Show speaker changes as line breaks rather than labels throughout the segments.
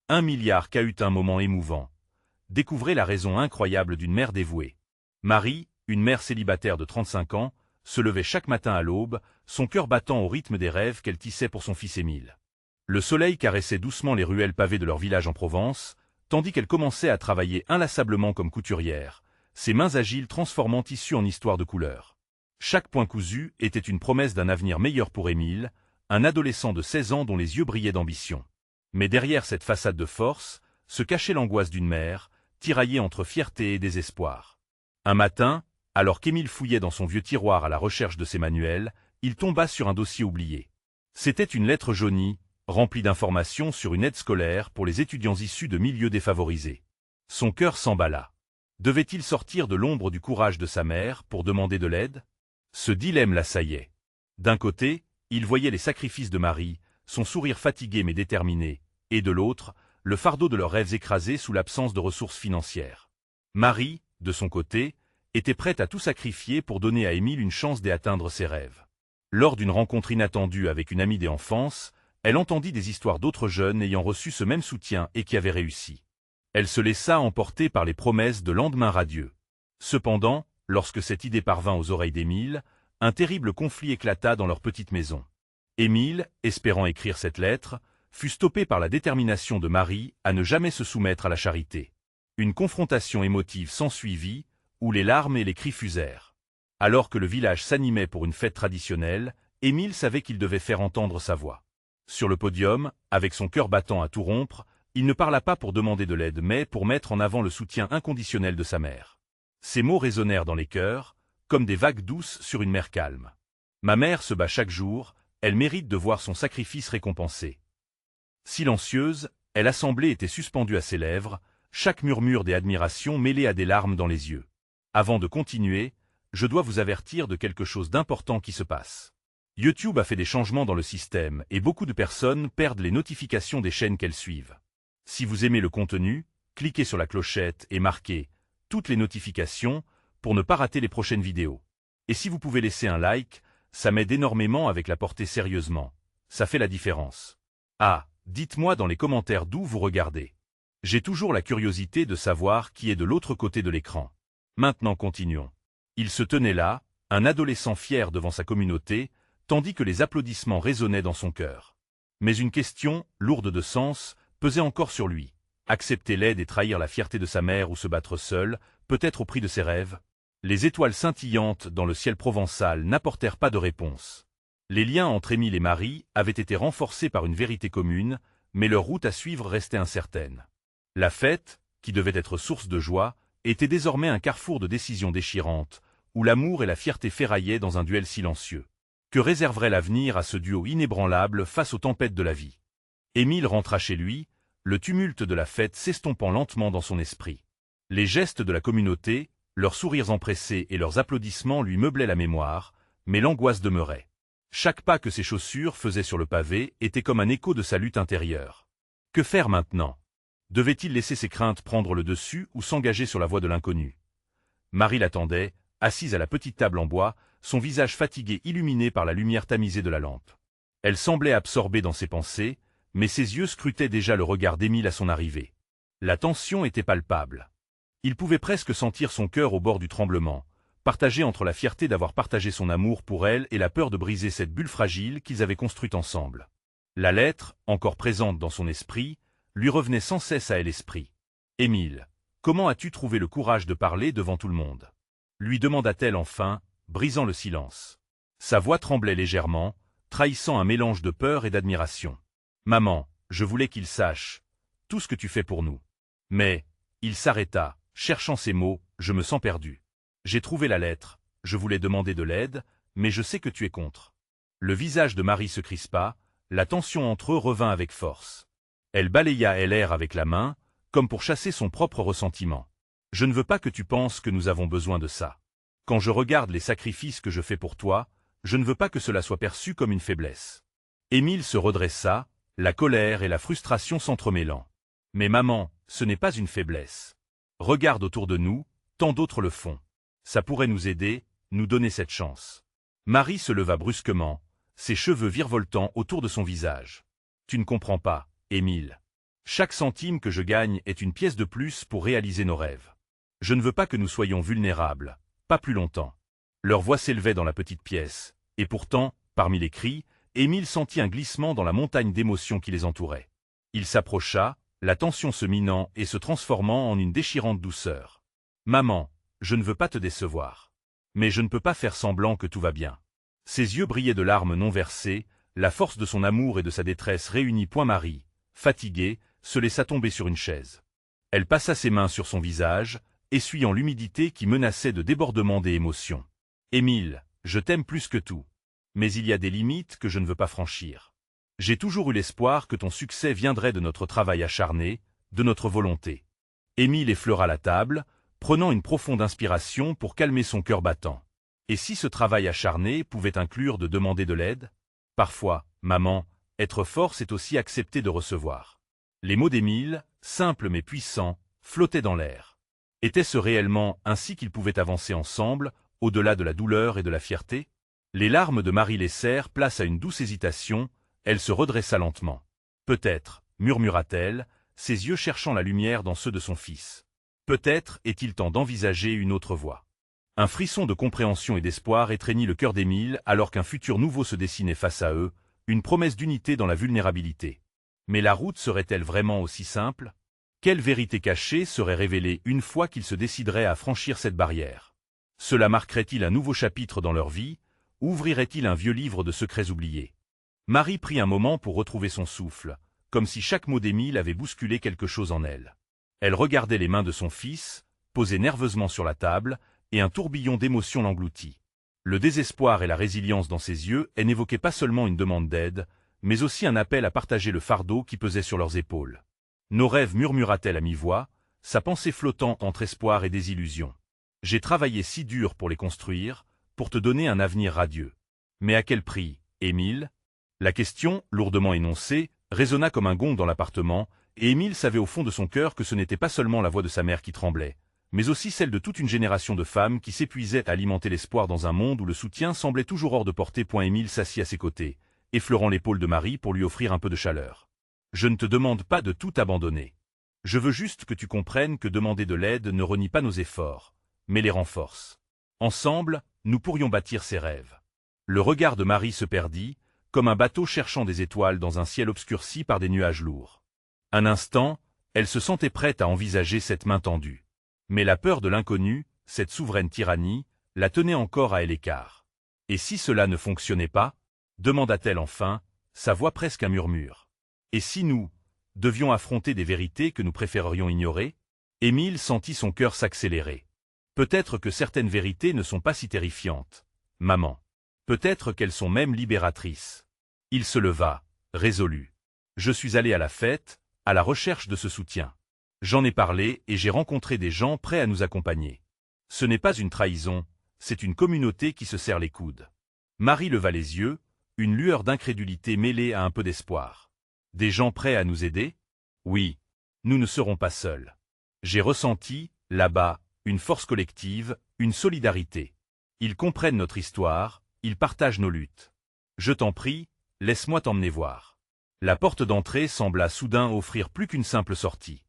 1 milliard eut un moment émouvant. Découvrez la raison incroyable d'une mère dévouée. Marie, une mère célibataire de 35 ans, se levait chaque matin à l'aube, son cœur battant au rythme des rêves qu'elle tissait pour son fils Émile. Le soleil caressait doucement les ruelles pavées de leur village en Provence, tandis qu'elle commençait à travailler inlassablement comme couturière, ses mains agiles transformant tissu en histoire de couleurs. Chaque point cousu était une promesse d'un avenir meilleur pour Émile, un adolescent de 16 ans dont les yeux brillaient d'ambition. Mais derrière cette façade de force, se cachait l'angoisse d'une mère, tiraillée entre fierté et désespoir. Un matin, alors qu'Émile fouillait dans son vieux tiroir à la recherche de ses manuels, il tomba sur un dossier oublié. C'était une lettre jaunie, remplie d'informations sur une aide scolaire pour les étudiants issus de milieux défavorisés. Son cœur s'emballa. Devait-il sortir de l'ombre du courage de sa mère pour demander de l'aide? Ce dilemme l'assaillait. D'un côté, il voyait les sacrifices de Marie, son sourire fatigué mais déterminé, et de l'autre, le fardeau de leurs rêves écrasés sous l'absence de ressources financières. Marie, de son côté, était prête à tout sacrifier pour donner à Émile une chance d'atteindre ses rêves. Lors d'une rencontre inattendue avec une amie d'enfance, elle entendit des histoires d'autres jeunes ayant reçu ce même soutien et qui avaient réussi. Elle se laissa emporter par les promesses de lendemains radieux. Cependant, lorsque cette idée parvint aux oreilles d'Émile, un terrible conflit éclata dans leur petite maison. Émile, espérant écrire cette lettre, fut stoppé par la détermination de Marie à ne jamais se soumettre à la charité. Une confrontation émotive s'ensuivit, où les larmes et les cris fusèrent. Alors que le village s'animait pour une fête traditionnelle, Émile savait qu'il devait faire entendre sa voix. Sur le podium, avec son cœur battant à tout rompre, il ne parla pas pour demander de l'aide mais pour mettre en avant le soutien inconditionnel de sa mère. Ces mots résonnèrent dans les cœurs, comme des vagues douces sur une mer calme. Ma mère se bat chaque jour, elle mérite de voir son sacrifice récompensé. Silencieuse, elle assemblée était suspendue à ses lèvres, chaque murmure des admirations mêlé à des larmes dans les yeux. Avant de continuer, je dois vous avertir de quelque chose d'important qui se passe. YouTube a fait des changements dans le système et beaucoup de personnes perdent les notifications des chaînes qu'elles suivent. Si vous aimez le contenu, cliquez sur la clochette et marquez « Toutes les notifications » pour ne pas rater les prochaines vidéos. Et si vous pouvez laisser un like, ça m'aide énormément avec la portée sérieusement. Ça fait la différence. Ah, dites-moi dans les commentaires d'où vous regardez. J'ai toujours la curiosité de savoir qui est de l'autre côté de l'écran. Maintenant continuons. Il se tenait là, un adolescent fier devant sa communauté, tandis que les applaudissements résonnaient dans son cœur. Mais une question, lourde de sens, pesait encore sur lui. Accepter l'aide et trahir la fierté de sa mère ou se battre seul, peut-être au prix de ses rêves? Les étoiles scintillantes dans le ciel provençal n'apportèrent pas de réponse. Les liens entre Émile et Marie avaient été renforcés par une vérité commune, mais leur route à suivre restait incertaine. La fête, qui devait être source de joie, était désormais un carrefour de décisions déchirantes, où l'amour et la fierté ferraillaient dans un duel silencieux. Que réserverait l'avenir à ce duo inébranlable face aux tempêtes de la vie? Émile rentra chez lui, le tumulte de la fête s'estompant lentement dans son esprit. Les gestes de la communauté, leurs sourires empressés et leurs applaudissements lui meublaient la mémoire, mais l'angoisse demeurait. Chaque pas que ses chaussures faisaient sur le pavé était comme un écho de sa lutte intérieure. Que faire maintenant? Devait-il laisser ses craintes prendre le dessus ou s'engager sur la voie de l'inconnu? Marie l'attendait, assise à la petite table en bois, son visage fatigué illuminé par la lumière tamisée de la lampe. Elle semblait absorbée dans ses pensées, mais ses yeux scrutaient déjà le regard d'Émile à son arrivée. La tension était palpable. Il pouvait presque sentir son cœur au bord du tremblement, partagé entre la fierté d'avoir partagé son amour pour elle et la peur de briser cette bulle fragile qu'ils avaient construite ensemble. La lettre, encore présente dans son esprit, lui revenait sans cesse à l'esprit. « Émile, comment as-tu trouvé le courage de parler devant tout le monde ?» lui demanda-t-elle enfin, brisant le silence. Sa voix tremblait légèrement, trahissant un mélange de peur et d'admiration. « Maman, je voulais qu'il sache tout ce que tu fais pour nous. » Mais, il s'arrêta, cherchant ses mots, « Je me sens perdu. J'ai trouvé la lettre, je voulais demander de l'aide, mais je sais que tu es contre. » Le visage de Marie se crispa, la tension entre eux revint avec force. Elle balaya l'air avec la main, comme pour chasser son propre ressentiment. « Je ne veux pas que tu penses que nous avons besoin de ça. Quand je regarde les sacrifices que je fais pour toi, je ne veux pas que cela soit perçu comme une faiblesse. » Émile se redressa, la colère et la frustration s'entremêlant. « Mais maman, ce n'est pas une faiblesse. Regarde autour de nous, tant d'autres le font. Ça pourrait nous aider, nous donner cette chance. » Marie se leva brusquement, ses cheveux virevoltant autour de son visage. « Tu ne comprends pas, Émile. Chaque centime que je gagne est une pièce de plus pour réaliser nos rêves. Je ne veux pas que nous soyons vulnérables, pas plus longtemps. Leur voix s'élevait dans la petite pièce, et pourtant, parmi les cris, Émile sentit un glissement dans la montagne d'émotions qui les entourait. Il s'approcha, la tension se minant et se transformant en une déchirante douceur. « Maman, je ne veux pas te décevoir. Mais je ne peux pas faire semblant que tout va bien. » Ses yeux brillaient de larmes non versées, la force de son amour et de sa détresse réunie. Marie, fatiguée, se laissa tomber sur une chaise. Elle passa ses mains sur son visage, essuyant l'humidité qui menaçait de débordement d'émotions. « Émile, je t'aime plus que tout. Mais il y a des limites que je ne veux pas franchir. J'ai toujours eu l'espoir que ton succès viendrait de notre travail acharné, de notre volonté. » Émile effleura la table, prenant une profonde inspiration pour calmer son cœur battant. Et si ce travail acharné pouvait inclure de demander de l'aide? Parfois, maman, être fort c'est aussi accepter de recevoir. Les mots d'Émile, simples mais puissants, flottaient dans l'air. Était-ce réellement ainsi qu'ils pouvaient avancer ensemble, au-delà de la douleur et de la fierté? Les larmes de Marie laissèrent place à une douce hésitation, elle se redressa lentement. « Peut-être, murmura-t-elle, ses yeux cherchant la lumière dans ceux de son fils. Peut-être est-il temps d'envisager une autre voie. » Un frisson de compréhension et d'espoir étreignit le cœur d'Émile alors qu'un futur nouveau se dessinait face à eux, une promesse d'unité dans la vulnérabilité. Mais la route serait-elle vraiment aussi simple? Quelle vérité cachée serait révélée une fois qu'ils se décideraient à franchir cette barrière? Cela marquerait-il un nouveau chapitre dans leur vie? Ouvrirait-il un vieux livre de secrets oubliés? Marie prit un moment pour retrouver son souffle, comme si chaque mot d'Émile avait bousculé quelque chose en elle. Elle regardait les mains de son fils, posées nerveusement sur la table, et un tourbillon d'émotions l'engloutit. Le désespoir et la résilience dans ses yeux n'évoquaient pas seulement une demande d'aide, mais aussi un appel à partager le fardeau qui pesait sur leurs épaules. « Nos rêves » murmura-t-elle à mi-voix, sa pensée flottant entre espoir et désillusion. « J'ai travaillé si dur pour les construire, pour te donner un avenir radieux. Mais à quel prix, Émile ?» La question, lourdement énoncée, résonna comme un gong dans l'appartement, et Émile savait au fond de son cœur que ce n'était pas seulement la voix de sa mère qui tremblait, mais aussi celle de toute une génération de femmes qui s'épuisaient à alimenter l'espoir dans un monde où le soutien semblait toujours hors de portée. Émile s'assit à ses côtés, effleurant l'épaule de Marie pour lui offrir un peu de chaleur. « Je ne te demande pas de tout abandonner. Je veux juste que tu comprennes que demander de l'aide ne renie pas nos efforts, mais les renforce. Ensemble, nous pourrions bâtir ces rêves. » Le regard de Marie se perdit, comme un bateau cherchant des étoiles dans un ciel obscurci par des nuages lourds. Un instant, elle se sentait prête à envisager cette main tendue. Mais la peur de l'inconnu, cette souveraine tyrannie, la tenait encore à l'écart. « Et si cela ne fonctionnait pas ?» demanda-t-elle enfin, sa voix presque un murmure. « Et si nous devions affronter des vérités que nous préférerions ignorer ?» Émile sentit son cœur s'accélérer. « Peut-être que certaines vérités ne sont pas si terrifiantes, maman. Peut-être qu'elles sont même libératrices. » Il se leva, résolu. « Je suis allé à la fête, à la recherche de ce soutien. J'en ai parlé et j'ai rencontré des gens prêts à nous accompagner. Ce n'est pas une trahison, c'est une communauté qui se serre les coudes. » Marie leva les yeux, une lueur d'incrédulité mêlée à un peu d'espoir. « Des gens prêts à nous aider? Oui, nous ne serons pas seuls. J'ai ressenti, là-bas, une force collective, une solidarité. Ils comprennent notre histoire, ils partagent nos luttes. Je t'en prie, laisse-moi t'emmener voir. » La porte d'entrée sembla soudain offrir plus qu'une simple sortie.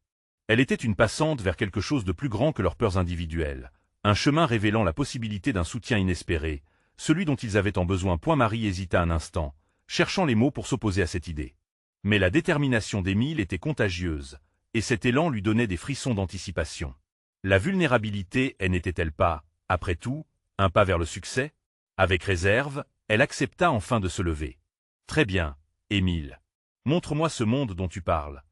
Elle était une passante vers quelque chose de plus grand que leurs peurs individuelles, un chemin révélant la possibilité d'un soutien inespéré, celui dont ils avaient tant besoin. Marie hésita un instant, cherchant les mots pour s'opposer à cette idée. Mais la détermination d'Émile était contagieuse, et cet élan lui donnait des frissons d'anticipation. La vulnérabilité n'était-elle pas, après tout, un pas vers le succès? Avec réserve, elle accepta enfin de se lever. « Très bien, Émile. Montre-moi ce monde dont tu parles.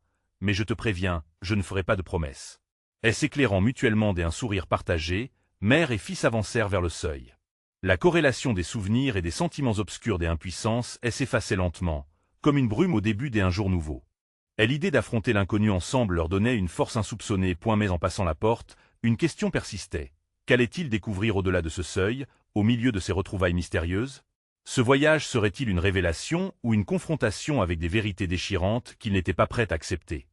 Mais je te préviens, je ne ferai pas de promesses. » Et s'éclairant mutuellement d'un sourire partagé, mère et fils avancèrent vers le seuil. La corrélation des souvenirs et des sentiments obscurs des impuissances s'effaçait lentement, comme une brume au début d'un jour nouveau. Et l'idée d'affronter l'inconnu ensemble leur donnait une force insoupçonnée. Mais en passant la porte, une question persistait. Qu'allait-il découvrir au-delà de ce seuil, au milieu de ces retrouvailles mystérieuses? Ce voyage serait-il une révélation ou une confrontation avec des vérités déchirantes qu'ils n'étaient pas prêts à accepter?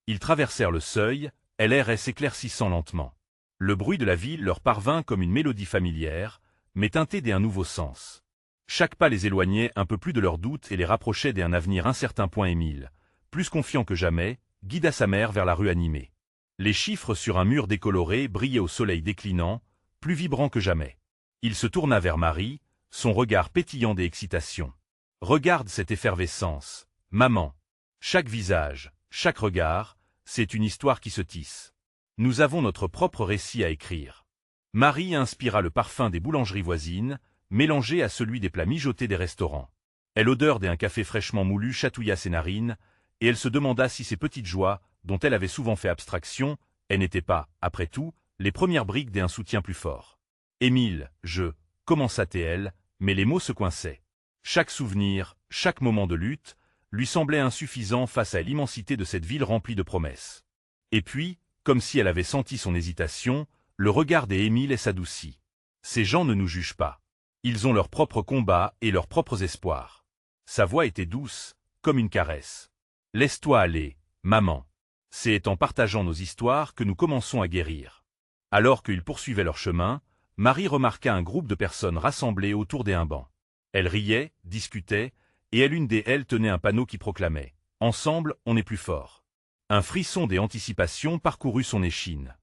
Ils traversèrent le seuil, l'air s'éclaircissant lentement. Le bruit de la ville leur parvint comme une mélodie familière, mais teintée d'un nouveau sens. Chaque pas les éloignait un peu plus de leurs doutes et les rapprochait d'un avenir incertain. Émile, plus confiant que jamais, guida sa mère vers la rue animée. Les chiffres sur un mur décoloré brillaient au soleil déclinant, plus vibrants que jamais. Il se tourna vers Marie, son regard pétillant d'excitation. « Regarde cette effervescence, maman. Chaque visage, chaque regard, c'est une histoire qui se tisse. Nous avons notre propre récit à écrire. » Marie inspira le parfum des boulangeries voisines, mélangé à celui des plats mijotés des restaurants. L'odeur d'un café fraîchement moulu chatouilla ses narines, et elle se demanda si ces petites joies, dont elle avait souvent fait abstraction, n'étaient pas, après tout, les premières briques d'un soutien plus fort. « Émile, commença-t-elle, mais les mots se coinçaient. Chaque souvenir, chaque moment de lutte, lui semblait insuffisant face à l'immensité de cette ville remplie de promesses. Et puis, comme si elle avait senti son hésitation, le regard d'Émile s'adoucit. Ces gens ne nous jugent pas. Ils ont leurs propres combats et leurs propres espoirs. Sa voix était douce, comme une caresse. Laisse-toi aller, maman. C'est en partageant nos histoires que nous commençons à guérir. Alors qu'ils poursuivaient leur chemin, Marie remarqua un groupe de personnes rassemblées autour d'un banc. Elles riaient, discutaient, et l'une d'elles tenait un panneau qui proclamait « Ensemble, on est plus fort ». Un frisson d'anticipation parcourut son échine.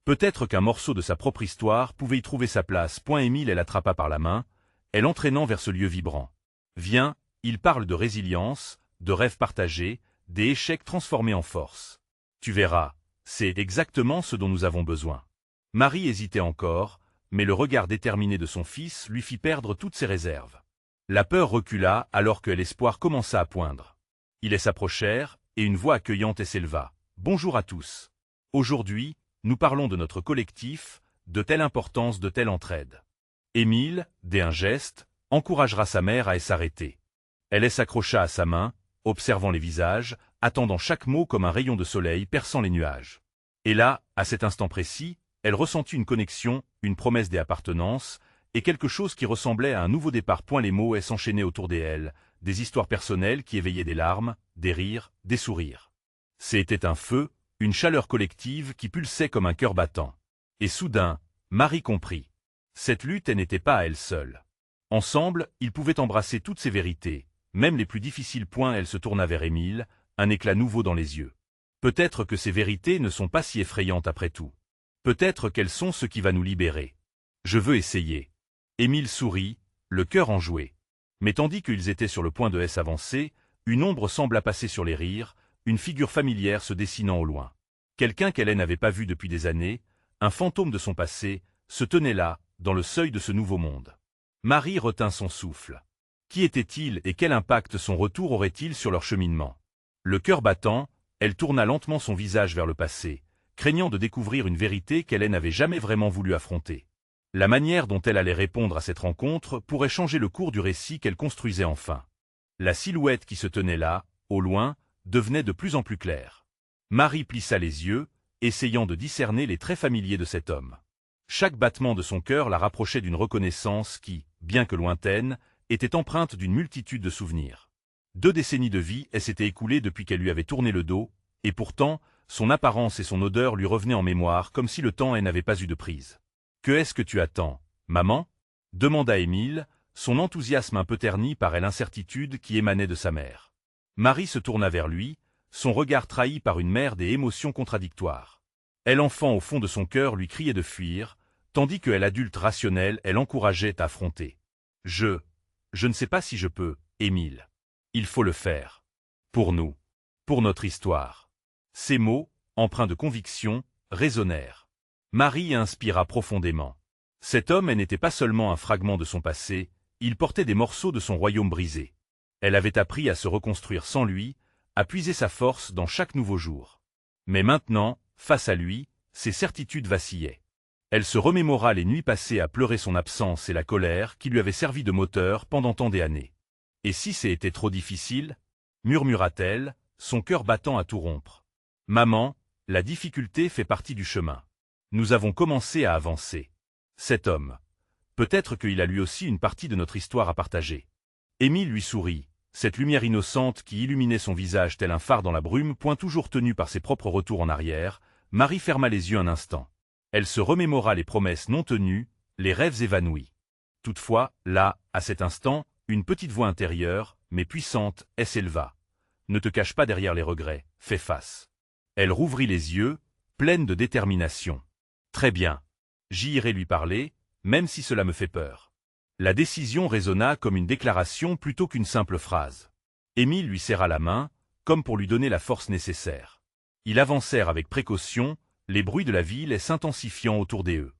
Peut-être qu'un morceau de sa propre histoire pouvait y trouver sa place. Émile l'attrapa par la main, elle entraînant vers ce lieu vibrant. « Viens, il parle de résilience, de rêves partagés, des échecs transformés en force. Tu verras, c'est exactement ce dont nous avons besoin. » Marie hésitait encore, mais le regard déterminé de son fils lui fit perdre toutes ses réserves. La peur recula alors que l'espoir commença à poindre. Ils s'approchèrent, et une voix accueillante s'éleva. « Bonjour à tous. Aujourd'hui, nous parlons de notre collectif, de telle importance, de telle entraide. » Émile, d'un geste, encouragera sa mère à s'arrêter. Elle s'accrocha à sa main, observant les visages, attendant chaque mot comme un rayon de soleil perçant les nuages. Et là, à cet instant précis, elle ressentit une connexion, une promesse d'appartenance, et quelque chose qui ressemblait à un nouveau départ. Les mots s'enchaînaient autour d'elle, des histoires personnelles qui éveillaient des larmes, des rires, des sourires. C'était un feu, une chaleur collective qui pulsait comme un cœur battant. Et soudain, Marie comprit. Cette lutte n'était pas à elle seule. Ensemble, ils pouvaient embrasser toutes ces vérités, même les plus difficiles. Elle se tourna vers Émile, un éclat nouveau dans les yeux. Peut-être que ces vérités ne sont pas si effrayantes après tout. Peut-être qu'elles sont ce qui va nous libérer. Je veux essayer. Émile sourit, le cœur enjoué. Mais tandis qu'ils étaient sur le point de s'avancer, une ombre sembla passer sur les rires, une figure familière se dessinant au loin. Quelqu'un qu'elle n'avait pas vu depuis des années, un fantôme de son passé, se tenait là, dans le seuil de ce nouveau monde. Marie retint son souffle. Qui était-il et quel impact son retour aurait-il sur leur cheminement? Le cœur battant, elle tourna lentement son visage vers le passé, craignant de découvrir une vérité qu'elle n'avait jamais vraiment voulu affronter. La manière dont elle allait répondre à cette rencontre pourrait changer le cours du récit qu'elle construisait enfin. La silhouette qui se tenait là, au loin, devenait de plus en plus claire. Marie plissa les yeux, essayant de discerner les traits familiers de cet homme. Chaque battement de son cœur la rapprochait d'une reconnaissance qui, bien que lointaine, était empreinte d'une multitude de souvenirs. 2 décennies de vie s'étaient écoulées depuis qu'elle lui avait tourné le dos, et pourtant, son apparence et son odeur lui revenaient en mémoire comme si le temps n'avait pas eu de prise. « Que est-ce que tu attends, maman » demanda Émile, son enthousiasme un peu terni par l'incertitude qui émanait de sa mère. Marie se tourna vers lui, son regard trahi par une mer des émotions contradictoires. L'enfant au fond de son cœur lui criait de fuir, tandis que l'adulte rationnel l'encourageait à affronter. « Je ne sais pas si je peux, Émile. Il faut le faire. Pour nous. Pour notre histoire. » Ces mots, empreints de conviction, résonnèrent. Marie inspira profondément. Cet homme n'était pas seulement un fragment de son passé, il portait des morceaux de son royaume brisé. Elle avait appris à se reconstruire sans lui, à puiser sa force dans chaque nouveau jour. Mais maintenant, face à lui, ses certitudes vacillaient. Elle se remémora les nuits passées à pleurer son absence et la colère qui lui avait servi de moteur pendant tant d'années. « Et si c'était trop difficile » murmura-t-elle, son cœur battant à tout rompre. « Maman, la difficulté fait partie du chemin. Nous avons commencé à avancer. Cet homme. Peut-être qu'il a lui aussi une partie de notre histoire à partager. » Émile lui sourit, cette lumière innocente qui illuminait son visage tel un phare dans la brume, toujours tenu par ses propres retours en arrière. Marie ferma les yeux un instant. Elle se remémora les promesses non tenues, les rêves évanouis. Toutefois, là, à cet instant, une petite voix intérieure, mais puissante, s'éleva. « Ne te cache pas derrière les regrets, fais face. Elle rouvrit les yeux, pleine de détermination. Très bien. J'y irai lui parler, même si cela me fait peur. La décision résonna comme une déclaration plutôt qu'une simple phrase. Émile lui serra la main, comme pour lui donner la force nécessaire. Ils avancèrent avec précaution, les bruits de la ville s'intensifiant autour d'eux.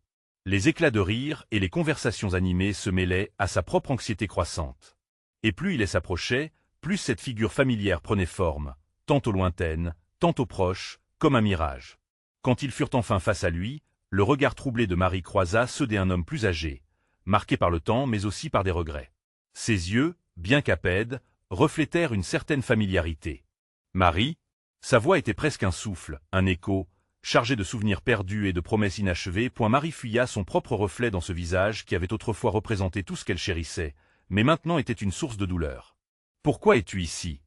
Les éclats de rire et les conversations animées se mêlaient à sa propre anxiété croissante. Et plus il s'approchait, plus cette figure familière prenait forme, tantôt lointaine, tantôt proche, comme un mirage. Quand ils furent enfin face à lui, le regard troublé de Marie croisa ceux d'un homme plus âgé, marqué par le temps mais aussi par des regrets. Ses yeux, bien qu'apaides, reflétèrent une certaine familiarité. Marie, sa voix était presque un souffle, un écho, chargé de souvenirs perdus et de promesses inachevées. Marie fuya son propre reflet dans ce visage qui avait autrefois représenté tout ce qu'elle chérissait, mais maintenant était une source de douleur. « Pourquoi es-tu ici »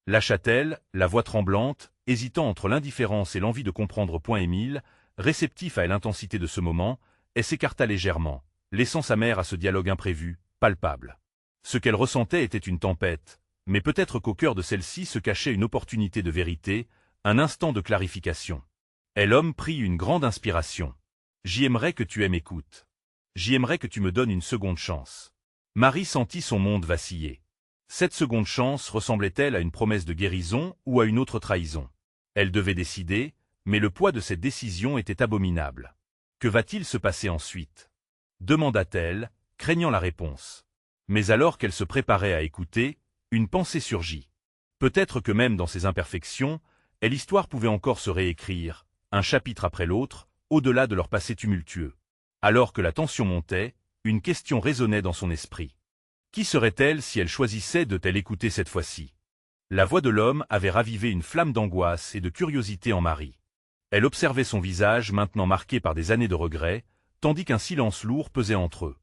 lâcha-t-elle, la voix tremblante, hésitant entre l'indifférence et l'envie de comprendre. Émile, réceptif à l'intensité de ce moment, elle s'écarta légèrement, laissant sa mère à ce dialogue imprévu, palpable. Ce qu'elle ressentait était une tempête, mais peut-être qu'au cœur de celle-ci se cachait une opportunité de vérité, un instant de clarification. L'homme prit une grande inspiration. « J'aimerais que tu m'écoutes. J'aimerais que tu me donnes une seconde chance. » Marie sentit son monde vaciller. Cette seconde chance ressemblait-elle à une promesse de guérison ou à une autre trahison? Elle devait décider, mais le poids de cette décision était abominable. Que va-t-il se passer ensuite? Demanda-t-elle, craignant la réponse. Mais alors qu'elle se préparait à écouter, une pensée surgit. Peut-être que même dans ses imperfections, l'histoire pouvait encore se réécrire, un chapitre après l'autre, au-delà de leur passé tumultueux. Alors que la tension montait, une question résonnait dans son esprit. Qui serait-elle si elle choisissait de l'écouter cette fois-ci? La voix de l'homme avait ravivé une flamme d'angoisse et de curiosité en Marie. Elle observait son visage maintenant marqué par des années de regrets, tandis qu'un silence lourd pesait entre eux.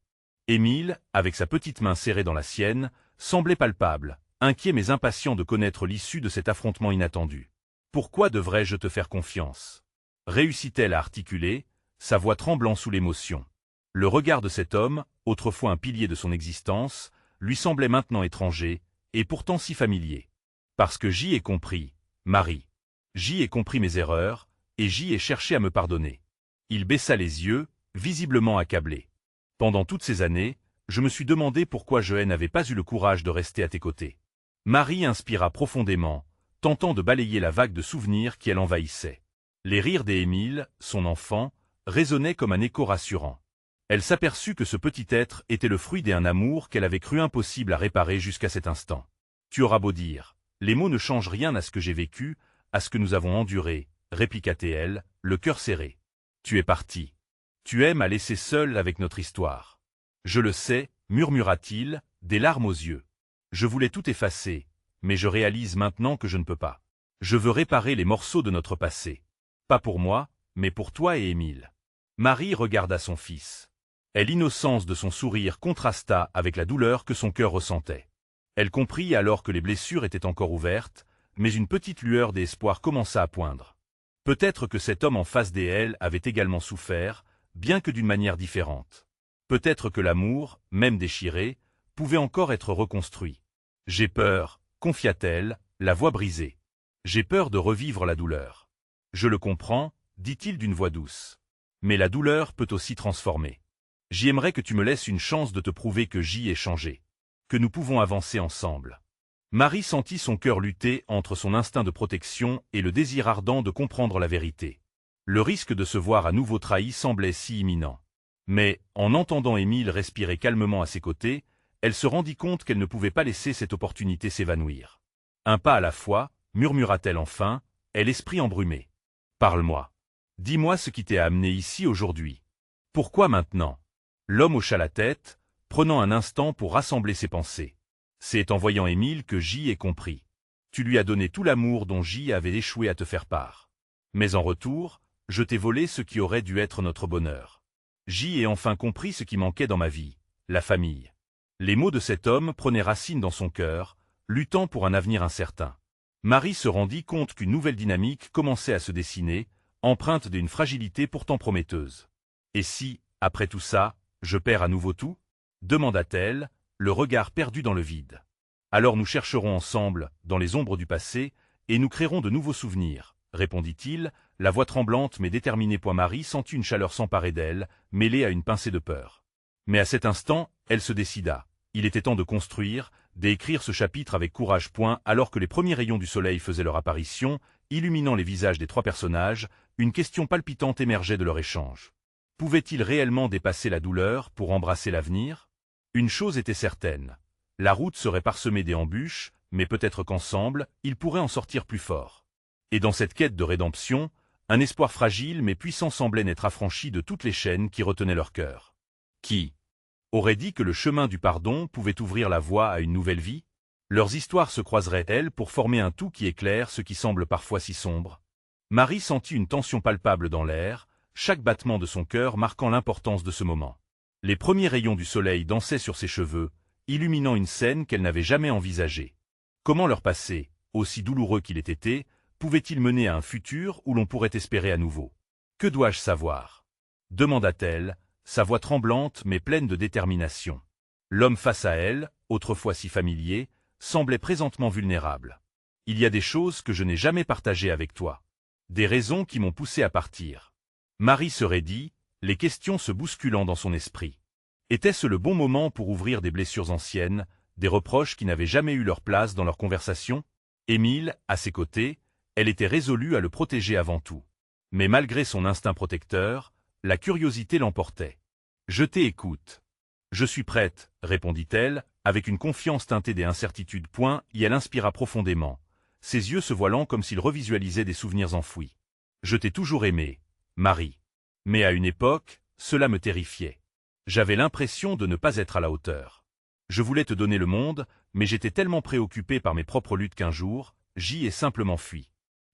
Émile, avec sa petite main serrée dans la sienne, semblait palpable, inquiet mais impatient de connaître l'issue de cet affrontement inattendu. « Pourquoi devrais-je te faire confiance » réussit-elle à articuler, sa voix tremblant sous l'émotion. Le regard de cet homme, autrefois un pilier de son existence, lui semblait maintenant étranger, et pourtant si familier. Parce que j'y ai compris, Marie. J'y ai compris mes erreurs, et j'y ai cherché à me pardonner. Il baissa les yeux, visiblement accablé. Pendant toutes ces années, je me suis demandé pourquoi je n'avais pas eu le courage de rester à tes côtés. Marie inspira profondément, tentant de balayer la vague de souvenirs qui l'envahissait. Les rires d'Émile, son enfant, résonnaient comme un écho rassurant. Elle s'aperçut que ce petit être était le fruit d'un amour qu'elle avait cru impossible à réparer jusqu'à cet instant. Tu auras beau dire, les mots ne changent rien à ce que j'ai vécu, à ce que nous avons enduré, répliqua-t-elle, le cœur serré. Tu es parti. Tu m'as laissé seul avec notre histoire. Je le sais, murmura-t-il, des larmes aux yeux. Je voulais tout effacer, mais je réalise maintenant que je ne peux pas. Je veux réparer les morceaux de notre passé. Pas pour moi, mais pour toi et Émile. Marie regarda son fils. L'innocence de son sourire contrasta avec la douleur que son cœur ressentait. Elle comprit alors que les blessures étaient encore ouvertes, mais une petite lueur d'espoir commença à poindre. Peut-être que cet homme en face d'elle avait également souffert, bien que d'une manière différente. Peut-être que l'amour, même déchiré, pouvait encore être reconstruit. « J'ai peur », confia-t-elle, la voix brisée. « J'ai peur de revivre la douleur. »« Je le comprends », dit-il d'une voix douce. « Mais la douleur peut aussi transformer. J'aimerais que tu me laisses une chance de te prouver que j'y ai changé. Que nous pouvons avancer ensemble. » Marie sentit son cœur lutter entre son instinct de protection et le désir ardent de comprendre la vérité. Le risque de se voir à nouveau trahi semblait si imminent. Mais, en entendant Émile respirer calmement à ses côtés, elle se rendit compte qu'elle ne pouvait pas laisser cette opportunité s'évanouir. Un pas à la fois, murmura-t-elle enfin, l'esprit embrumé. Parle-moi. Dis-moi ce qui t'a amené ici aujourd'hui. Pourquoi maintenant? L'homme hocha la tête, prenant un instant pour rassembler ses pensées. C'est en voyant Émile que j'y ai compris. Tu lui as donné tout l'amour dont j'y avais échoué à te faire part. Mais en retour, je t'ai volé ce qui aurait dû être notre bonheur. J'y ai enfin compris ce qui manquait dans ma vie, la famille. Les mots de cet homme prenaient racine dans son cœur, luttant pour un avenir incertain. Marie se rendit compte qu'une nouvelle dynamique commençait à se dessiner, empreinte d'une fragilité pourtant prometteuse. Et si, après tout ça, je perds à nouveau tout? Demanda-t-elle, le regard perdu dans le vide. Alors nous chercherons ensemble, dans les ombres du passé, et nous créerons de nouveaux souvenirs, répondit-il, la voix tremblante mais déterminée. Marie sentit une chaleur s'emparer d'elle, mêlée à une pincée de peur. Mais à cet instant, elle se décida. Il était temps de construire, d'écrire ce chapitre avec courage. Alors que les premiers rayons du soleil faisaient leur apparition, illuminant les visages des trois personnages, une question palpitante émergeait de leur échange. Pouvaient-ils réellement dépasser la douleur pour embrasser l'avenir? Une chose était certaine. La route serait parsemée d'embûches, mais peut-être qu'ensemble, ils pourraient en sortir plus forts. Et dans cette quête de rédemption, un espoir fragile mais puissant semblait n'être affranchi de toutes les chaînes qui retenaient leur cœur. Qui aurait dit que le chemin du pardon pouvait ouvrir la voie à une nouvelle vie? Leurs histoires se croiseraient-elles pour former un tout qui éclaire ce qui semble parfois si sombre? Marie sentit une tension palpable dans l'air, chaque battement de son cœur marquant l'importance de ce moment. Les premiers rayons du soleil dansaient sur ses cheveux, illuminant une scène qu'elle n'avait jamais envisagée. Comment leur passé, aussi douloureux qu'il ait été, pouvait-il mener à un futur où l'on pourrait espérer à nouveau? Que dois-je savoir? Demanda-t-elle, sa voix tremblante mais pleine de détermination. L'homme face à elle, autrefois si familier, semblait présentement vulnérable. Il y a des choses que je n'ai jamais partagées avec toi. Des raisons qui m'ont poussé à partir. Marie se raidit, les questions se bousculant dans son esprit. Était-ce le bon moment pour ouvrir des blessures anciennes, des reproches qui n'avaient jamais eu leur place dans leur conversation? Émile, à ses côtés, elle était résolue à le protéger avant tout. Mais malgré son instinct protecteur, la curiosité l'emportait. « Je t'écoute. »« Je suis prête, » répondit-elle, avec une confiance teintée d'incertitude. Et elle inspira profondément, ses yeux se voilant comme s'ils revisualisaient des souvenirs enfouis. « Je t'ai toujours aimé, Marie. Mais à une époque, cela me terrifiait. J'avais l'impression de ne pas être à la hauteur. Je voulais te donner le monde, mais j'étais tellement préoccupé par mes propres luttes qu'un jour, j'y ai simplement fui. »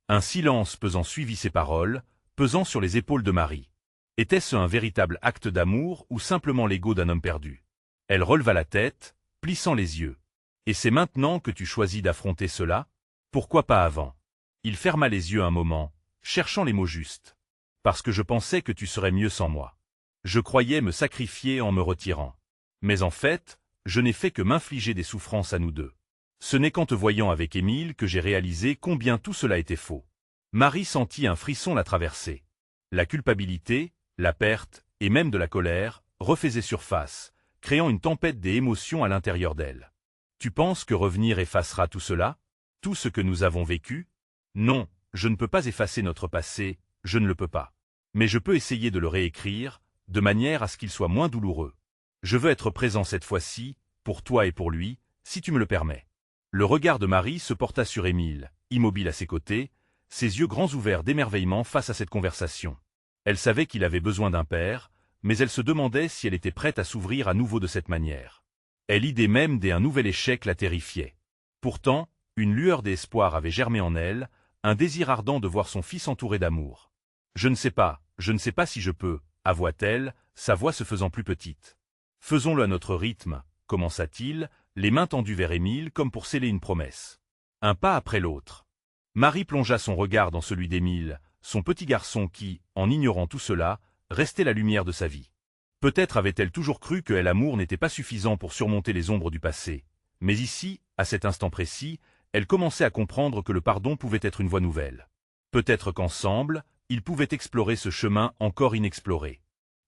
Un silence pesant suivit ces paroles, pesant sur les épaules de Marie. Était-ce un véritable acte d'amour ou simplement l'ego d'un homme perdu? Elle releva la tête, plissant les yeux. « Et c'est maintenant que tu choisis d'affronter cela? Pourquoi pas avant? » Il ferma les yeux un moment, cherchant les mots justes. « Parce que je pensais que tu serais mieux sans moi. Je croyais me sacrifier en me retirant. Mais en fait, je n'ai fait que m'infliger des souffrances à nous deux. Ce n'est qu'en te voyant avec Émile que j'ai réalisé combien tout cela était faux. » Marie sentit un frisson la traverser. La culpabilité, la perte, et même de la colère, refaisaient surface, créant une tempête des émotions à l'intérieur d'elle. « Tu penses que revenir effacera tout cela? Tout ce que nous avons vécu? Non, je ne peux pas effacer notre passé, je ne le peux pas. Mais je peux essayer de le réécrire, de manière à ce qu'il soit moins douloureux. Je veux être présent cette fois-ci, pour toi et pour lui, si tu me le permets. » Le regard de Marie se porta sur Émile, immobile à ses côtés, ses yeux grands ouverts d'émerveillement face à cette conversation. Elle savait qu'il avait besoin d'un père, mais elle se demandait si elle était prête à s'ouvrir à nouveau de cette manière. Et l'idée même d'un nouvel échec la terrifiait. Pourtant, une lueur d'espoir avait germé en elle, un désir ardent de voir son fils entouré d'amour. « Je ne sais pas si je peux, » avoua-t-elle, sa voix se faisant plus petite. « Faisons-le à notre rythme, » commença-t-il, les mains tendues vers Émile comme pour sceller une promesse. Un pas après l'autre. Marie plongea son regard dans celui d'Émile, son petit garçon qui, en ignorant tout cela, restait la lumière de sa vie. Peut-être avait-elle toujours cru que l'amour n'était pas suffisant pour surmonter les ombres du passé, mais ici, à cet instant précis, elle commençait à comprendre que le pardon pouvait être une voie nouvelle. Peut-être qu'ensemble, ils pouvaient explorer ce chemin encore inexploré.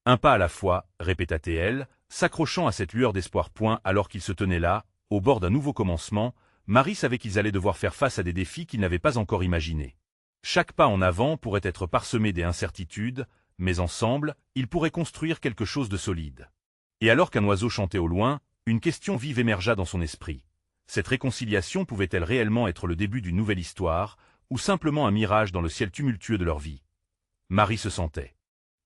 Un pas à la fois, répéta-t-elle, s'accrochant à cette lueur d'espoir. Alors qu'ils se tenaient là, au bord d'un nouveau commencement, Marie savait qu'ils allaient devoir faire face à des défis qu'ils n'avaient pas encore imaginés. Chaque pas en avant pourrait être parsemé d'incertitudes, mais ensemble, ils pourraient construire quelque chose de solide. Et alors qu'un oiseau chantait au loin, une question vive émergea dans son esprit. Cette réconciliation pouvait-elle réellement être le début d'une nouvelle histoire, ou simplement un mirage dans le ciel tumultueux de leur vie? Marie se sentait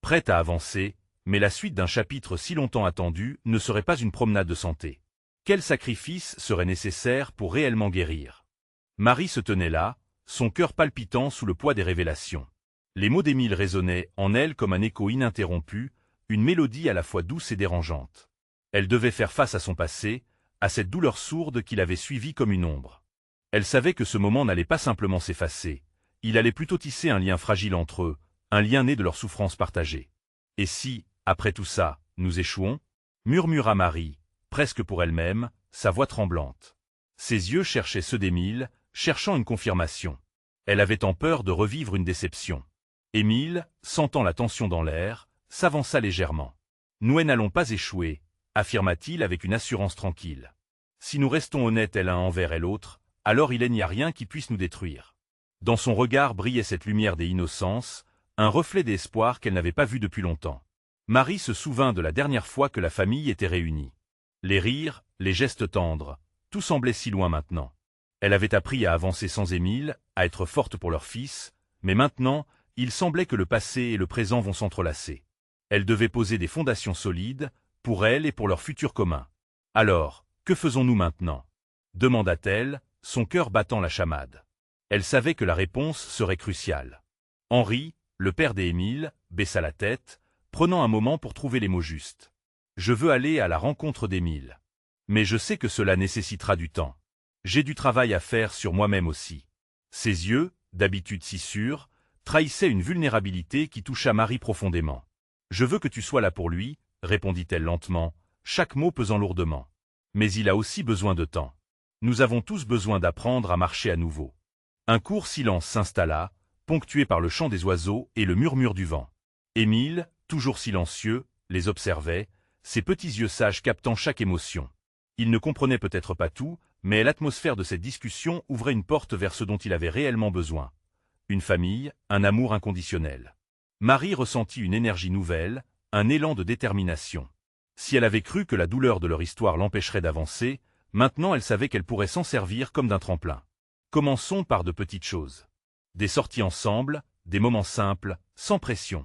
prête à avancer, mais la suite d'un chapitre si longtemps attendu ne serait pas une promenade de santé. Quel sacrifice serait nécessaire pour réellement guérir? Marie se tenait là, son cœur palpitant sous le poids des révélations. Les mots d'Émile résonnaient en elle comme un écho ininterrompu, une mélodie à la fois douce et dérangeante. Elle devait faire face à son passé, à cette douleur sourde qui l'avait suivie comme une ombre. Elle savait que ce moment n'allait pas simplement s'effacer, il allait plutôt tisser un lien fragile entre eux, un lien né de leur souffrance partagée. « Et si, après tout ça, nous échouons ?» murmura Marie, presque pour elle-même, sa voix tremblante. Ses yeux cherchaient ceux d'Émile, cherchant une confirmation. Elle avait tant peur de revivre une déception. Émile, sentant la tension dans l'air, s'avança légèrement. « Nous n'allons pas échouer, » affirma-t-il avec une assurance tranquille. « Si nous restons honnêtes l'un envers l'autre, alors il n'y a rien qui puisse nous détruire. » Dans son regard brillait cette lumière des innocences, un reflet d'espoir qu'elle n'avait pas vu depuis longtemps. Marie se souvint de la dernière fois que la famille était réunie. Les rires, les gestes tendres, tout semblait si loin maintenant. Elle avait appris à avancer sans Émile, à être forte pour leur fils, mais maintenant, il semblait que le passé et le présent vont s'entrelacer. Elle devait poser des fondations solides, pour elle et pour leur futur commun. « Alors, que faisons-nous maintenant » demanda-t-elle, son cœur battant la chamade. Elle savait que la réponse serait cruciale. Henri, le père d'Émile, baissa la tête, prenant un moment pour trouver les mots justes. « Je veux aller à la rencontre d'Émile. Mais je sais que cela nécessitera du temps. J'ai du travail à faire sur moi-même aussi. » Ses yeux, d'habitude si sûrs, trahissaient une vulnérabilité qui toucha Marie profondément. « Je veux que tu sois là pour lui, » répondit-elle lentement, chaque mot pesant lourdement. « Mais il a aussi besoin de temps. Nous avons tous besoin d'apprendre à marcher à nouveau. » Un court silence s'installa, ponctué par le chant des oiseaux et le murmure du vent. Émile, toujours silencieux, les observait, ses petits yeux sages captant chaque émotion. Il ne comprenait peut-être pas tout, mais l'atmosphère de cette discussion ouvrait une porte vers ce dont il avait réellement besoin. Une famille, un amour inconditionnel. Marie ressentit une énergie nouvelle, un élan de détermination. Si elle avait cru que la douleur de leur histoire l'empêcherait d'avancer, maintenant elle savait qu'elle pourrait s'en servir comme d'un tremplin. Commençons par de petites choses. Des sorties ensemble, des moments simples, sans pression.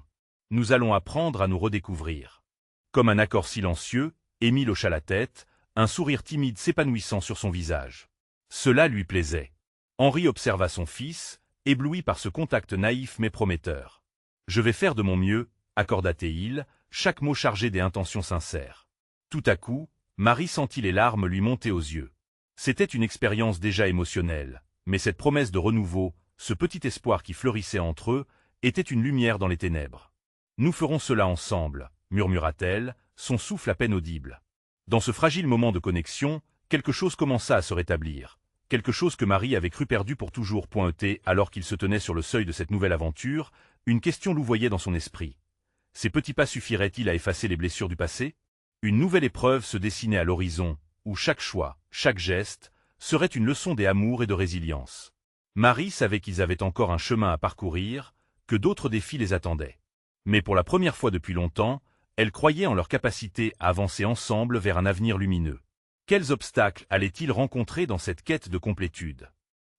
Nous allons apprendre à nous redécouvrir. Comme un accord silencieux, Émile hocha la tête, un sourire timide s'épanouissant sur son visage. Cela lui plaisait. Henri observa son fils, ébloui par ce contact naïf mais prometteur. « Je vais faire de mon mieux », accorda-t-il, chaque mot chargé des intentions sincères. Tout à coup, Marie sentit les larmes lui monter aux yeux. C'était une expérience déjà émotionnelle, mais cette promesse de renouveau, ce petit espoir qui fleurissait entre eux, était une lumière dans les ténèbres. « Nous ferons cela ensemble », murmura-t-elle, son souffle à peine audible. Dans ce fragile moment de connexion, quelque chose commença à se rétablir. Quelque chose que Marie avait cru perdu pour toujours. Alors qu'il se tenait sur le seuil de cette nouvelle aventure, une question louvoyait dans son esprit. Ces petits pas suffiraient-ils à effacer les blessures du passé? Une nouvelle épreuve se dessinait à l'horizon, où chaque choix, chaque geste, serait une leçon d'amour et de résilience. Marie savait qu'ils avaient encore un chemin à parcourir, que d'autres défis les attendaient. Mais pour la première fois depuis longtemps, elle croyait en leur capacité à avancer ensemble vers un avenir lumineux. Quels obstacles allaient-ils rencontrer dans cette quête de complétude?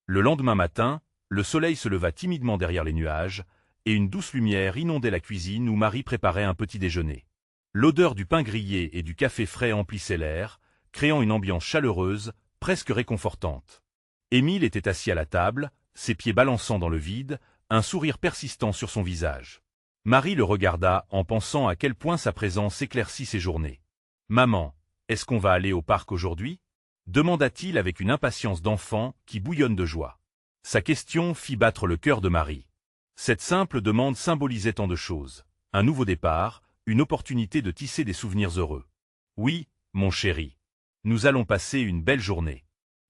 Le lendemain matin, le soleil se leva timidement derrière les nuages, et une douce lumière inondait la cuisine où Marie préparait un petit déjeuner. L'odeur du pain grillé et du café frais emplissait l'air, créant une ambiance chaleureuse, presque réconfortante. Émile était assis à la table, ses pieds balançant dans le vide, un sourire persistant sur son visage. Marie le regarda en pensant à quel point sa présence éclaircit ses journées. « Maman, est-ce qu'on va aller au parc aujourd'hui » demanda-t-il avec une impatience d'enfant qui bouillonne de joie. Sa question fit battre le cœur de Marie. Cette simple demande symbolisait tant de choses. Un nouveau départ, une opportunité de tisser des souvenirs heureux. « Oui, mon chéri. Nous allons passer une belle journée.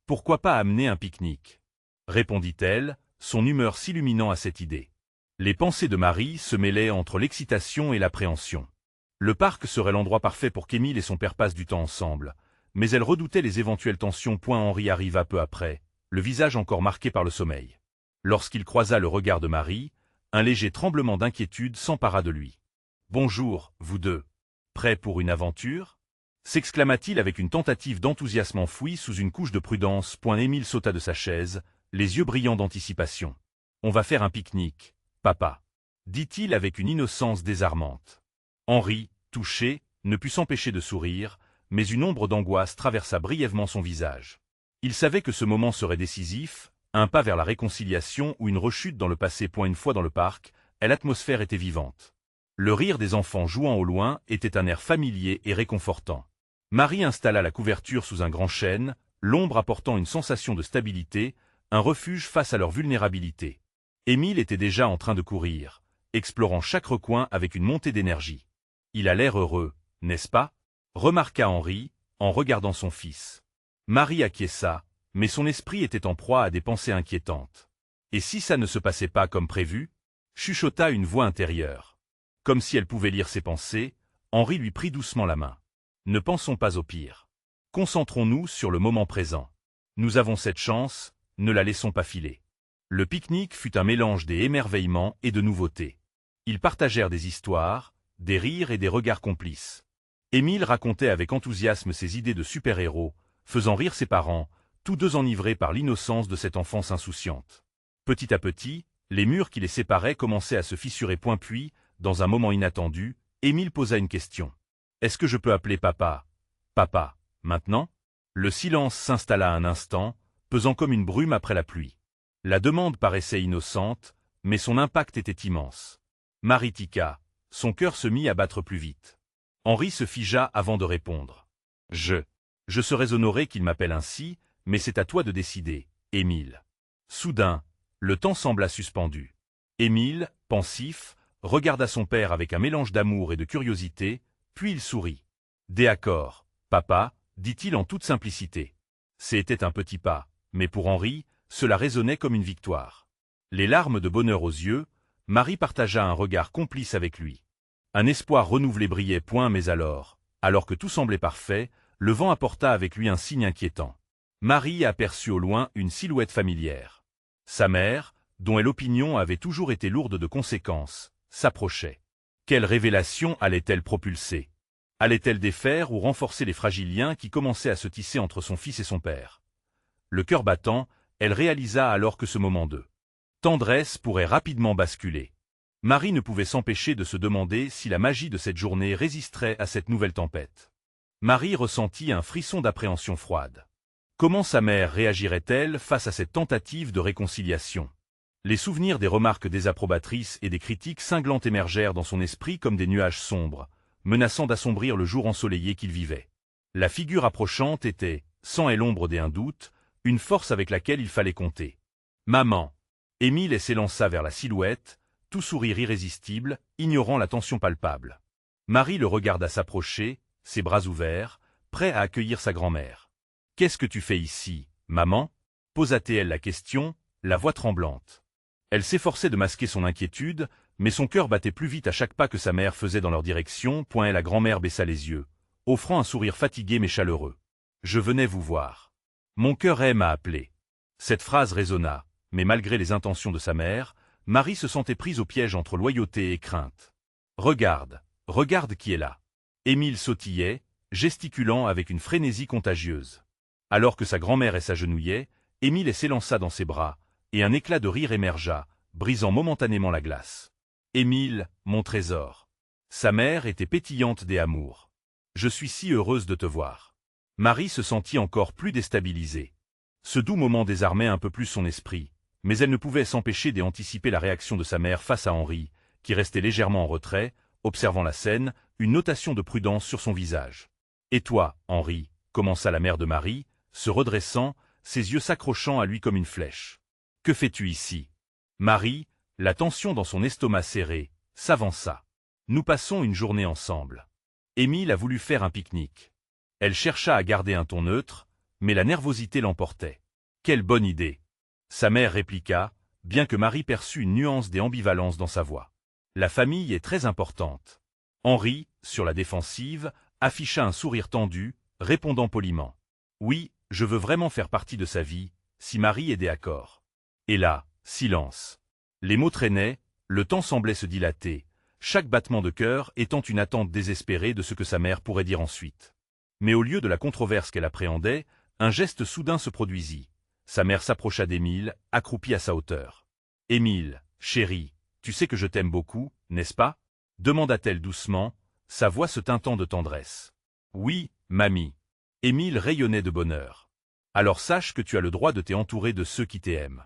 Pourquoi pas amener un pique-nique » répondit-elle, son humeur s'illuminant à cette idée. Les pensées de Marie se mêlaient entre l'excitation et l'appréhension. Le parc serait l'endroit parfait pour qu'Émile et son père passent du temps ensemble, mais elle redoutait les éventuelles tensions. Henri arriva peu après, le visage encore marqué par le sommeil. Lorsqu'il croisa le regard de Marie, un léger tremblement d'inquiétude s'empara de lui. « Bonjour, vous deux. Prêts pour une aventure » s'exclama-t-il avec une tentative d'enthousiasme enfouie sous une couche de prudence. Émile sauta de sa chaise, les yeux brillants d'anticipation. « On va faire un pique-nique, papa » dit-il avec une innocence désarmante. Henri, touché, ne put s'empêcher de sourire, mais une ombre d'angoisse traversa brièvement son visage. Il savait que ce moment serait décisif, un pas vers la réconciliation ou une rechute dans le passé. Une fois dans le parc, l'atmosphère était vivante. Le rire des enfants jouant au loin était un air familier et réconfortant. Marie installa la couverture sous un grand chêne, l'ombre apportant une sensation de stabilité, un refuge face à leur vulnérabilité. Émile était déjà en train de courir, explorant chaque recoin avec une montée d'énergie. « Il a l'air heureux, n'est-ce pas » remarqua Henri, en regardant son fils. Marie acquiesça, mais son esprit était en proie à des pensées inquiétantes. Et si ça ne se passait pas comme prévu? Chuchota une voix intérieure. Comme si elle pouvait lire ses pensées, Henri lui prit doucement la main. Ne pensons pas au pire. Concentrons-nous sur le moment présent. Nous avons cette chance, ne la laissons pas filer. Le pique-nique fut un mélange d'émerveillement et de nouveautés. Ils partagèrent des histoires, des rires et des regards complices. Émile racontait avec enthousiasme ses idées de super-héros, faisant rire ses parents, tous deux enivrés par l'innocence de cette enfance insouciante. Petit à petit, les murs qui les séparaient commençaient à se fissurer point puis, dans un moment inattendu, Émile posa une question. « Est-ce que je peux appeler papa? Papa, maintenant ?» Le silence s'installa un instant, pesant comme une brume après la pluie. La demande paraissait innocente, mais son impact était immense. Marie tiqua, son cœur se mit à battre plus vite. Henri se figea avant de répondre. « Je serais honoré qu'il m'appelle ainsi, mais c'est à toi de décider, Émile. » Soudain, le temps sembla suspendu. Émile, pensif, regarda son père avec un mélange d'amour et de curiosité, puis il sourit. « D'accord, papa, » dit-il en toute simplicité. C'était un petit pas, mais pour Henri, cela résonnait comme une victoire. Les larmes de bonheur aux yeux, Marie partagea un regard complice avec lui. Un espoir renouvelé brillait point mais alors que tout semblait parfait, le vent apporta avec lui un signe inquiétant. Marie aperçut au loin une silhouette familière. Sa mère, dont l'opinion avait toujours été lourde de conséquences, s'approchait. Quelle révélation allait-elle propulser? Allait-elle défaire ou renforcer les fragiles liens qui commençaient à se tisser entre son fils et son père? Le cœur battant, elle réalisa alors que ce moment de tendresse pourrait rapidement basculer. Marie ne pouvait s'empêcher de se demander si la magie de cette journée résisterait à cette nouvelle tempête. Marie ressentit un frisson d'appréhension froide. Comment sa mère réagirait-elle face à cette tentative de réconciliation? Les souvenirs des remarques désapprobatrices et des critiques cinglantes émergèrent dans son esprit comme des nuages sombres, menaçant d'assombrir le jour ensoleillé qu'il vivait. La figure approchante était, sans elle l'ombre d'un doute, une force avec laquelle il fallait compter. « Maman !» Émile s'élança vers la silhouette, tout sourire irrésistible, ignorant la tension palpable. Marie le regarda s'approcher, ses bras ouverts, prêt à accueillir sa grand-mère. « Qu'est-ce que tu fais ici, maman ?» posa-t-elle la question, la voix tremblante. Elle s'efforçait de masquer son inquiétude, mais son cœur battait plus vite à chaque pas que sa mère faisait dans leur direction, et la grand-mère baissa les yeux, offrant un sourire fatigué mais chaleureux. « Je venais vous voir. Mon cœur aime à appeler. » Cette phrase résonna, mais malgré les intentions de sa mère, Marie se sentait prise au piège entre loyauté et crainte. « Regarde, regarde qui est là. » Émile sautillait, gesticulant avec une frénésie contagieuse. Alors que sa grand-mère s'agenouillait, Émile s'élança dans ses bras, et un éclat de rire émergea, brisant momentanément la glace. « Émile, mon trésor. » Sa mère était pétillante d'amour. « Je suis si heureuse de te voir. » Marie se sentit encore plus déstabilisée. Ce doux moment désarmait un peu plus son esprit, mais elle ne pouvait s'empêcher d'anticiper la réaction de sa mère face à Henri, qui restait légèrement en retrait, observant la scène, une notation de prudence sur son visage. « Et toi, Henri ?» commença la mère de Marie, se redressant, ses yeux s'accrochant à lui comme une flèche. « Que fais-tu ici ?» Marie, la tension dans son estomac serré, s'avança. « Nous passons une journée ensemble. » Émile a voulu faire un pique-nique. Elle chercha à garder un ton neutre, mais la nervosité l'emportait. « Quelle bonne idée !» Sa mère répliqua, bien que Marie perçût une nuance d'ambivalence dans sa voix. « La famille est très importante. » Henri, sur la défensive, afficha un sourire tendu, répondant poliment. « Oui, je veux vraiment faire partie de sa vie, si Marie est d'accord. » Et là, silence. Les mots traînaient, le temps semblait se dilater, chaque battement de cœur étant une attente désespérée de ce que sa mère pourrait dire ensuite. Mais au lieu de la controverse qu'elle appréhendait, un geste soudain se produisit. Sa mère s'approcha d'Émile, accroupie à sa hauteur. « Émile, chéri, tu sais que je t'aime beaucoup, n'est-ce pas ?» demanda-t-elle doucement, sa voix se teintant de tendresse. « Oui, mamie. » Émile rayonnait de bonheur. « Alors sache que tu as le droit de t'entourer de ceux qui t'aiment.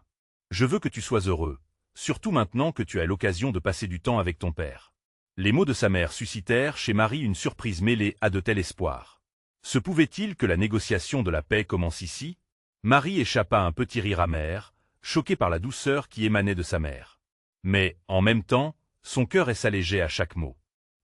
Je veux que tu sois heureux, surtout maintenant que tu as l'occasion de passer du temps avec ton père. » Les mots de sa mère suscitèrent chez Marie une surprise mêlée à de tels espoirs. Se pouvait-il que la négociation de la paix commence ici? Marie échappa à un petit rire amer, choquée par la douceur qui émanait de sa mère. Mais, en même temps, son cœur s'allégeait à chaque mot.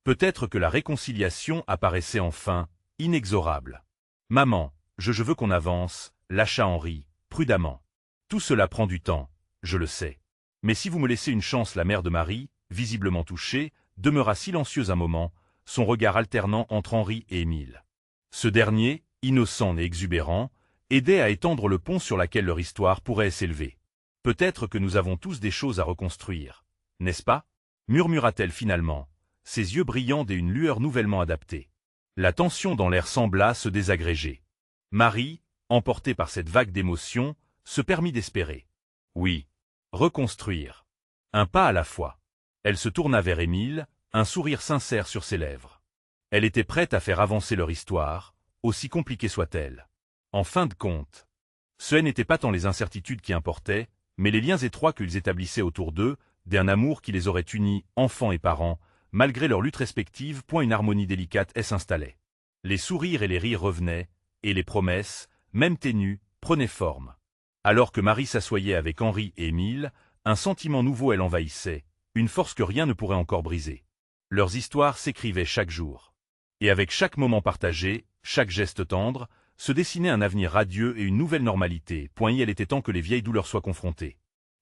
Peut-être que la réconciliation apparaissait enfin, inexorable. « Maman, je veux qu'on avance », lâcha Henri, prudemment. « Tout cela prend du temps, je le sais. Mais si vous me laissez une chance, la mère de Marie, visiblement touchée, demeura silencieuse un moment, son regard alternant entre Henri et Émile. Ce dernier, innocent et exubérant, aidait à étendre le pont sur lequel leur histoire pourrait s'élever. Peut-être que nous avons tous des choses à reconstruire, n'est-ce pas? Murmura-t-elle finalement, ses yeux brillants d'une lueur nouvellement adaptée. La tension dans l'air sembla se désagréger. Marie, emportée par cette vague d'émotions, se permit d'espérer. Oui. Reconstruire. Un pas à la fois. Elle se tourna vers Émile, un sourire sincère sur ses lèvres. Elle était prête à faire avancer leur histoire, aussi compliquée soit-elle. En fin de compte, ce n'étaient pas tant les incertitudes qui importaient, mais les liens étroits qu'ils établissaient autour d'eux, d'un amour qui les aurait unis, enfants et parents, malgré leurs luttes respectives. Une harmonie délicate s'installait. Les sourires et les rires revenaient, et les promesses, même ténues, prenaient forme. Alors que Marie s'assoyait avec Henri et Émile, un sentiment nouveau l'envahissait, une force que rien ne pourrait encore briser. Leurs histoires s'écrivaient chaque jour. Et avec chaque moment partagé, chaque geste tendre, se dessinait un avenir radieux et une nouvelle normalité. Il était temps que les vieilles douleurs soient confrontées.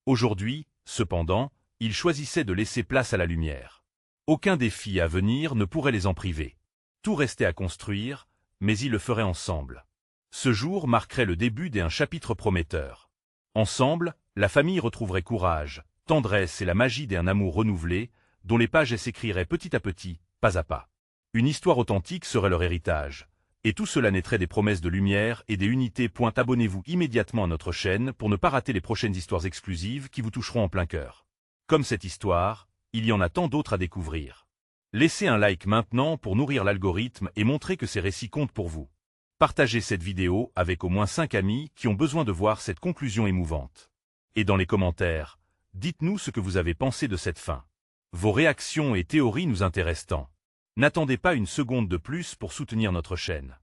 Aujourd'hui, cependant, ils choisissaient de laisser place à la lumière. Aucun défi à venir ne pourrait les en priver. Tout restait à construire, mais ils le feraient ensemble. Ce jour marquerait le début d'un chapitre prometteur. Ensemble, la famille retrouverait courage, tendresse et la magie d'un amour renouvelé, dont les pages s'écriraient petit à petit, pas à pas. Une histoire authentique serait leur héritage. Et tout cela naîtrait des promesses de lumière et des unités. Abonnez-vous immédiatement à notre chaîne pour ne pas rater les prochaines histoires exclusives qui vous toucheront en plein cœur. Comme cette histoire, il y en a tant d'autres à découvrir. Laissez un like maintenant pour nourrir l'algorithme et montrer que ces récits comptent pour vous. Partagez cette vidéo avec au moins 5 amis qui ont besoin de voir cette conclusion émouvante. Et dans les commentaires, dites-nous ce que vous avez pensé de cette fin. Vos réactions et théories nous intéressent tant. N'attendez pas une seconde de plus pour soutenir notre chaîne.